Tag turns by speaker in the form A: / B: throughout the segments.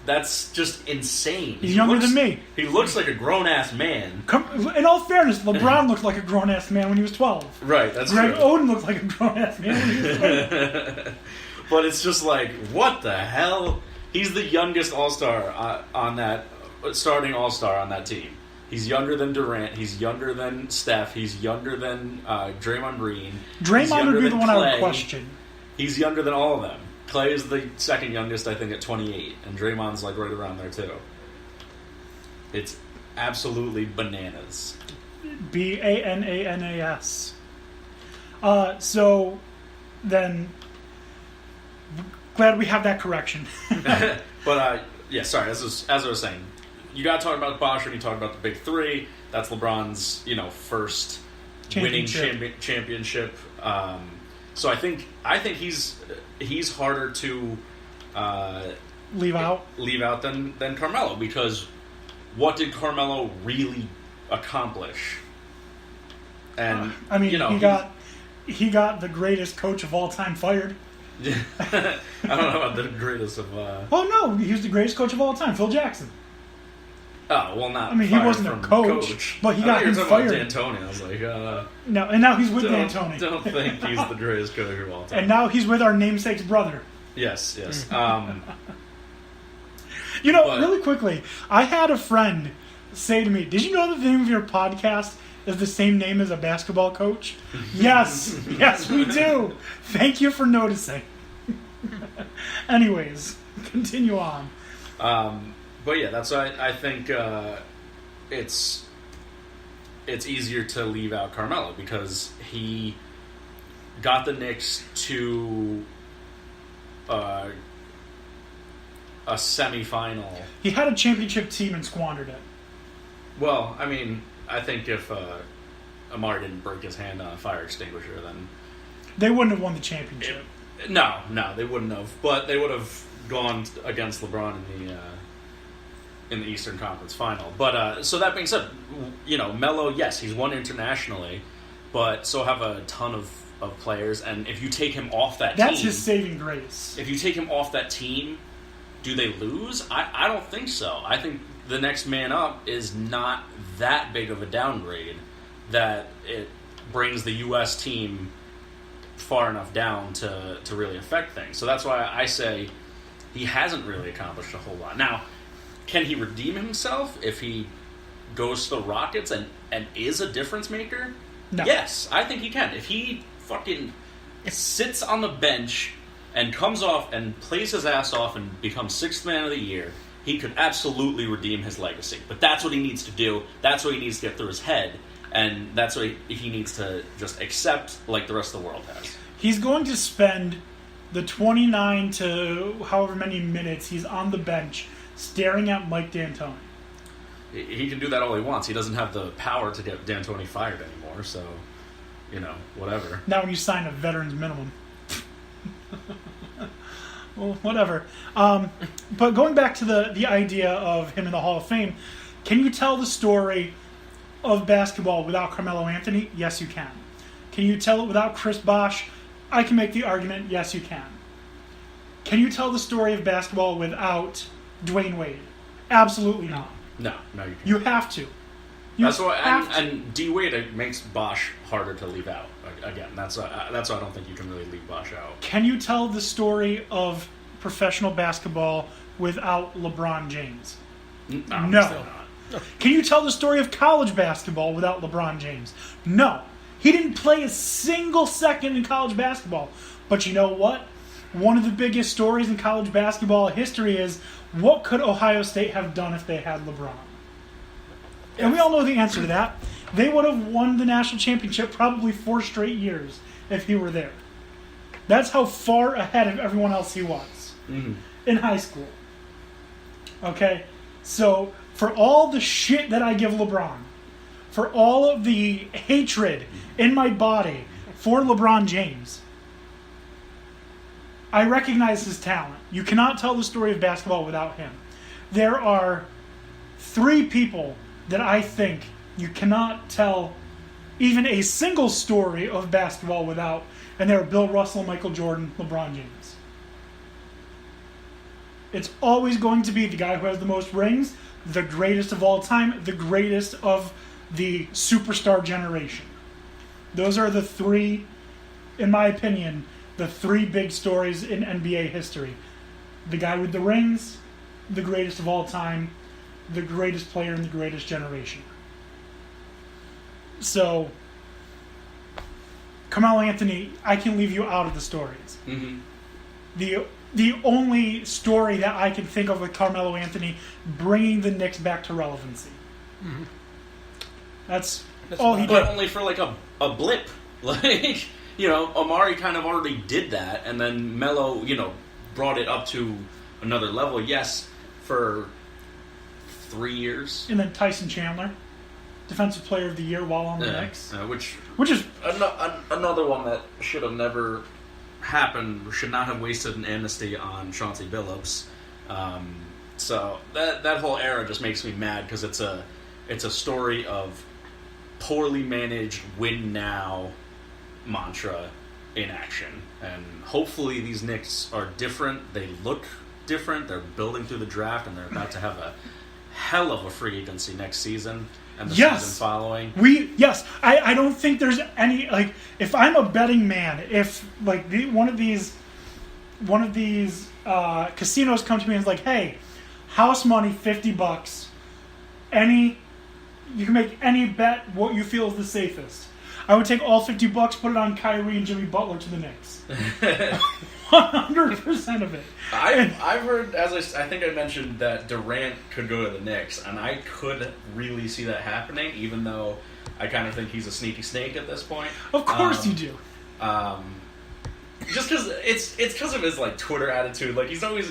A: That's just insane.
B: He's younger than me.
A: He looks like a grown-ass man.
B: In all fairness, LeBron looked like a grown-ass man when he was 12.
A: Right, that's
B: Greg
A: true.
B: Oden looked like a grown-ass man when he was 12.
A: But it's just like, what the hell? He's the youngest All-Star on that, starting All-Star on that team. He's younger than Durant. He's younger than Steph. He's younger than Draymond Green.
B: Draymond would be the one I would question.
A: He's younger than all of them. Clay is the second youngest, I think, at 28, and Draymond's like right around there too. It's absolutely bananas.
B: Bananas. So then, glad we have that correction.
A: But yeah, sorry. As I was saying, you got to talk about Bosh when you talk about the big three. That's LeBron's, first winning championship. So I think he's harder to
B: leave out
A: than Carmelo, because what did Carmelo really accomplish? And
B: I mean, he got the greatest coach of all time fired.
A: I don't know about the greatest of.
B: Oh no, he was the greatest coach of all time, Phil Jackson.
A: Oh well, not.
B: I mean, he wasn't a coach, but he got him fired.
A: D'Antoni. I was like,
B: no, and now he's with D'Antoni.
A: Don't think he's the greatest coach of all time.
B: And now he's with our namesake's brother.
A: Yes.
B: Really quickly, I had a friend say to me, "Did you know that the name of your podcast is the same name as a basketball coach?" Yes, we do. Thank you for noticing. Anyways, continue on.
A: But yeah, that's why I think it's easier to leave out Carmelo, because he got the Knicks to a semifinal.
B: He had a championship team and squandered it.
A: Well, I mean, I think if Amari didn't break his hand on a fire extinguisher, then
B: they wouldn't have won the championship.
A: No, they wouldn't have. But they would have gone against LeBron in the Eastern Conference Final. But so that being said, Melo, yes, he's won internationally, but so have a ton of players. And if you take him off that team,
B: that's his saving grace.
A: If you take him off that team, do they lose? I don't think so. I think the next man up is not that big of a downgrade that it brings the U.S. team far enough down to really affect things. So that's why I say he hasn't really accomplished a whole lot. Now, can he redeem himself if he goes to the Rockets and is a difference maker?
B: No.
A: Yes, I think he can. If he fucking sits on the bench and comes off and plays his ass off and becomes sixth man of the year, he could absolutely redeem his legacy. But that's what he needs to do. That's what he needs to get through his head. And that's what he needs to just accept, like the rest of the world has.
B: He's going to spend the 29 to however many minutes he's on the bench staring at Mike D'Antoni.
A: He can do that all he wants. He doesn't have the power to get D'Antoni fired anymore, so, whatever.
B: Not when you sign a veteran's minimum. Well, whatever. But going back to the idea of him in the Hall of Fame, can you tell the story of basketball without Carmelo Anthony? Yes, you can. Can you tell it without Chris Bosh? I can make the argument, yes, you can. Can you tell the story of basketball without Dwayne Wade? Absolutely not.
A: No, you can't.
B: You have to.
A: That's why, and D Wade makes Bosh harder to leave out. Again, that's why I don't think you can really leave Bosh out.
B: Can you tell the story of professional basketball without LeBron James? No. Can you tell the story of college basketball without LeBron James? No. He didn't play a single second in college basketball. But you know what? One of the biggest stories in college basketball history is, what could Ohio State have done if they had LeBron? And we all know the answer to that. They would have won the national championship probably 4 straight years if he were there. That's how far ahead of everyone else he was in high school. Okay? So, for all the shit that I give LeBron, for all of the hatred in my body for LeBron James, I recognize his talent. You cannot tell the story of basketball without him. There are 3 people that I think you cannot tell even a single story of basketball without, and they are Bill Russell, Michael Jordan, LeBron James. It's always going to be the guy who has the most rings, the greatest of all time, the greatest of the superstar generation. Those are the three, in my opinion, the three big stories in NBA history. The guy with the rings, the greatest of all time, the greatest player in the greatest generation. So, Carmelo Anthony, I can leave you out of the stories.
A: Mm-hmm.
B: The only story that I can think of with Carmelo Anthony bringing the Knicks back to relevancy.
C: Mm-hmm.
B: That's all he did.
A: But only for like a blip. Like, Amari kind of already did that, and then Melo, brought it up to another level. Yes, for 3 years.
B: And then Tyson Chandler, Defensive Player of the Year while on the Knicks. Which is
A: another one that should have never happened, should not have wasted an amnesty on Chauncey Billups. So that whole era just makes me mad because it's a story of poorly managed win now mantra in action. And hopefully these Knicks are different. They look different. They're building through the draft, and they're about to have a hell of a free agency next season and the season following.
B: I don't think there's any, like, if I'm a betting man, if like one of these casinos come to me and is like, hey, house money $50, you can make any bet what you feel is the safest. I would take all $50, put it on Kyrie and Jimmy Butler to the Knicks. 100% of it.
A: I've heard, as I think I mentioned, that Durant could go to the Knicks, and I could really see that happening, even though I kind of think he's a sneaky snake at this point.
B: Of course you do.
A: Just because it's because of his like Twitter attitude. Like he's always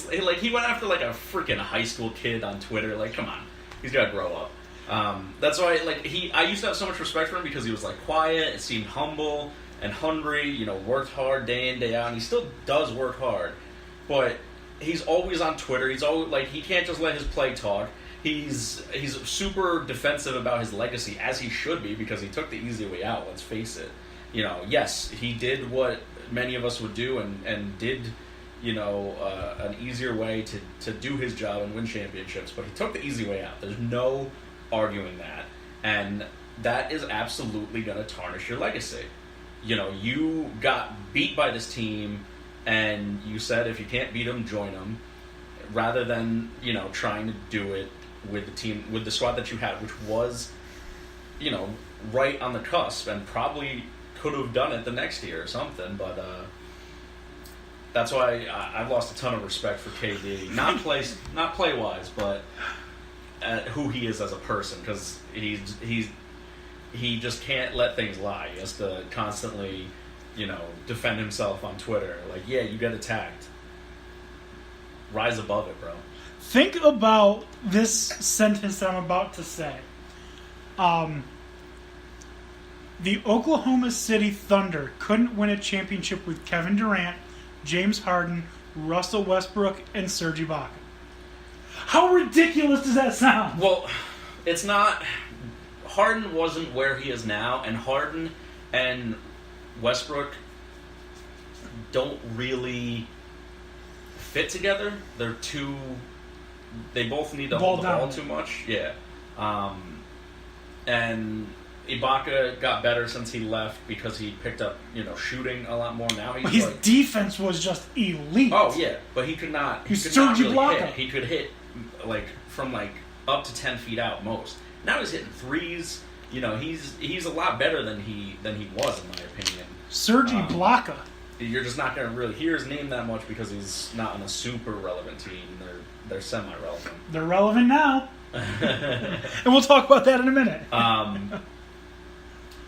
A: like he went after like a freaking high school kid on Twitter. Like, come on, he's got to grow up. That's why I used to have so much respect for him because he was like quiet and seemed humble and hungry, worked hard day in, day out, and he still does work hard. But he's always on Twitter. He's always like, he can't just let his play talk. He's super defensive about his legacy, as he should be, because he took the easy way out, let's face it. Yes, he did what many of us would do and did, an easier way to do his job and win championships, but he took the easy way out. There's no arguing that. And that is absolutely going to tarnish your legacy. You got beat by this team, and you said if you can't beat them, join them, rather than, trying to do it with the team, with the squad that you had, which was, right on the cusp, and probably could have done it the next year or something, but that's why I've lost a ton of respect for KD. Not play-wise, but who he is as a person, because he just can't let things lie. He has to constantly, defend himself on Twitter. Like, yeah, you get attacked. Rise above it, bro.
B: Think about this sentence I'm about to say. The Oklahoma City Thunder couldn't win a championship with Kevin Durant, James Harden, Russell Westbrook, and Serge Ibaka. How ridiculous does that sound?
A: Well, it's not. Harden wasn't where he is now, and Harden and Westbrook don't really fit together. They both need to hold the ball too much. Yeah. And Ibaka got better since he left because he picked up, shooting a lot more. Now
B: his defense was just elite.
A: Oh yeah, but he could not. He could not really hit. He could hit from up to 10 feet out most. Now he's hitting threes. He's a lot better than he was, in my opinion.
B: Serge Ibaka.
A: You're just not going to really hear his name that much because he's not on a super relevant team. They're semi-relevant.
B: They're relevant now. And we'll talk about that in a minute.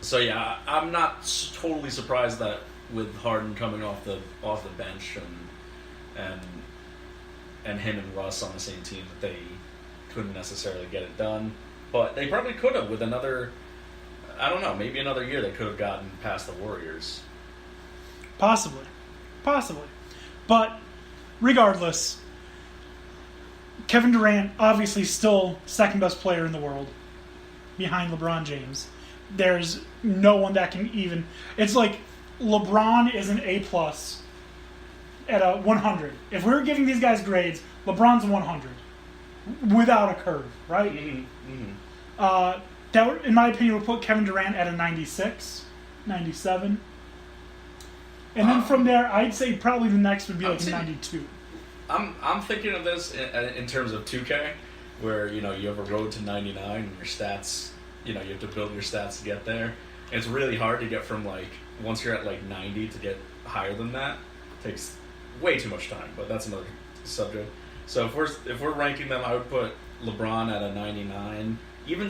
A: So yeah, I'm not totally surprised that with Harden coming off the bench and him and Russ on the same team that they couldn't necessarily get it done. But they probably could have with another, I don't know, maybe another year they could have gotten past the Warriors.
B: Possibly. But regardless, Kevin Durant, obviously still second best player in the world behind LeBron James. There's no one that can even... It's like LeBron is an A+, at a 100. If we were giving these guys grades, LeBron's a 100 without a curve, right? That would, in my opinion, would put Kevin Durant at a 96, 97. And then from there, I'd say probably the next would be like a 92.
A: I'm thinking of this in terms of 2K, where you have a road to 99 and your stats. You have to build your stats to get there. And it's really hard to get from once you're at 90 to get higher than that. It takes way too much time, but that's another subject. So if we're ranking them, I would put LeBron at a 99. Even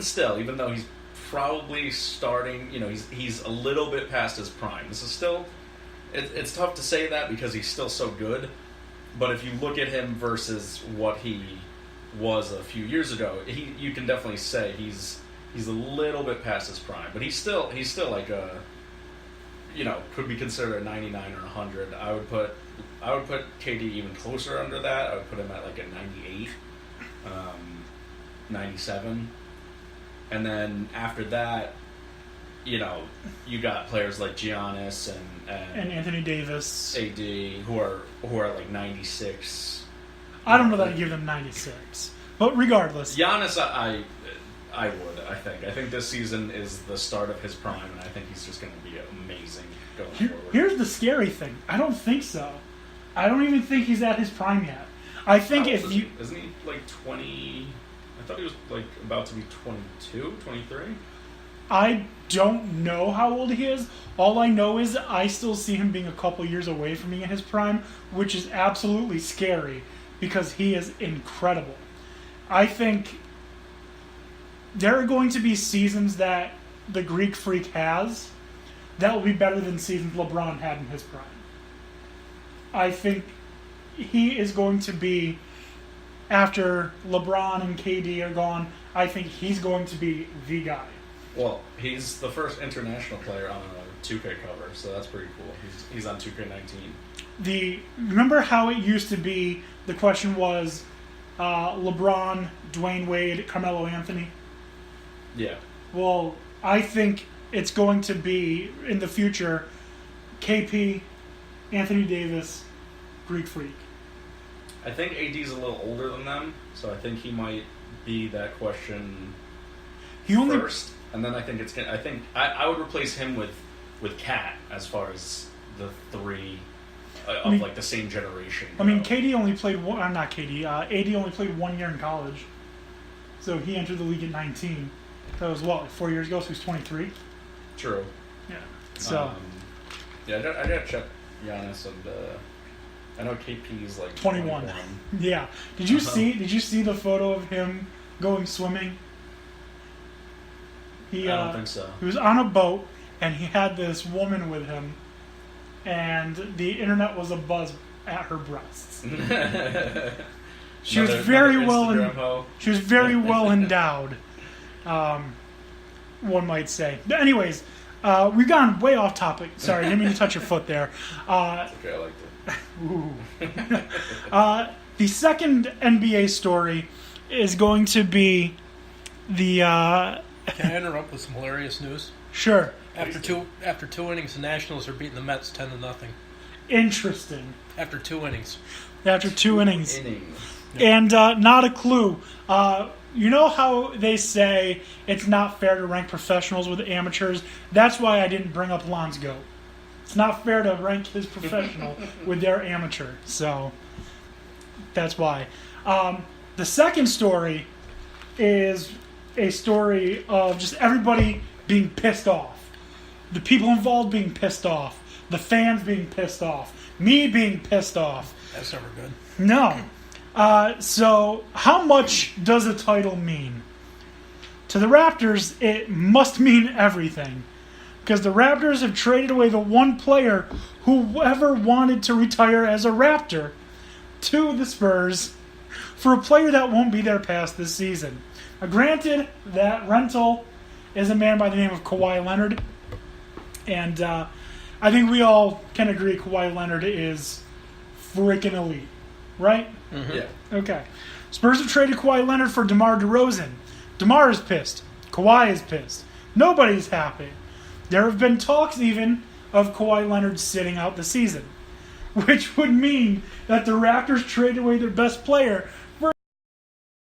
A: though he's probably starting, he's a little bit past his prime. This is still, it's tough to say that because he's still so good. But if you look at him versus what he was a few years ago, you can definitely say he's a little bit past his prime. But he's still like a, could be considered a 99 or 100. I would put KD even closer under that. I would put him at like a 98, 97. And then after that, you got players like Giannis
B: and Anthony Davis,
A: AD, who are like 96.
B: I don't know that I'd give them 96, but regardless,
A: Giannis, I would. I think this season is the start of his prime, and I think he's just going to be amazing going forward.
B: Here's the scary thing: I don't think so. I don't even think he's at his prime yet. I think
A: isn't he like 20? I thought he was like about to be 22, 23.
B: I don't know how old he is. All I know is I still see him being a couple years away from being in his prime, which is absolutely scary because he is incredible. I think there are going to be seasons that the Greek Freak has that will be better than seasons LeBron had in his prime. I think he is going to be, after LeBron and KD are gone, I think he's going to be the guy.
A: Well, he's the first international player on a 2K cover, so that's pretty cool. He's on 2K19.
B: Remember how it used to be, the question was LeBron, Dwayne Wade, Carmelo Anthony?
A: Yeah.
B: Well, I think it's going to be, in the future, KP, Anthony Davis, Greek Freak.
A: I think AD's a little older than them, so I think he might be that question first. And then I think it's gonna. I think I would replace him with Cat as far as the three of like the same generation.
B: I mean, KD only played one. I'm not KD. AD only played 1 year in college, so he entered the league at 19. That was what, like 4 years ago. So he's 23.
A: True.
B: Yeah. So.
A: I gotta check Giannis and. I know KP's like
B: 21. Yeah. Did you see the photo of him going swimming?
A: I don't think so.
B: He was on a boat and he had this woman with him, and the internet was abuzz at her breasts. She was very well endowed, one might say. But anyways, we've gone way off topic. Sorry, didn't mean to touch your foot there.
A: It's okay, I liked it.
B: Ooh. The second NBA story is going to be the.
C: Can I interrupt with some hilarious news?
B: Sure.
C: After two innings, the Nationals are beating the Mets 10-0.
B: Interesting.
C: After 2 innings.
B: After 2 innings. And not a clue. You know how they say it's not fair to rank professionals with amateurs? That's why I didn't bring up Lon's GOAT. It's not fair to rank his professional with their amateur. So that's why. The second story is a story of just everybody being pissed off. The people involved being pissed off. The fans being pissed off. Me being pissed off.
C: That's never good.
B: No. So how much does a title mean? To the Raptors, it must mean everything. Because the Raptors have traded away the one player who ever wanted to retire as a Raptor to the Spurs for a player that won't be there past this season. Now, granted, that rental is a man by the name of Kawhi Leonard. And I think we all can agree Kawhi Leonard is freaking elite. Right?
C: Mm-hmm.
A: Yeah.
B: Okay. Spurs have traded Kawhi Leonard for DeMar DeRozan. DeMar is pissed. Kawhi is pissed. Nobody's happy. There have been talks even of Kawhi Leonard sitting out the season. which would mean that the Raptors traded away their best player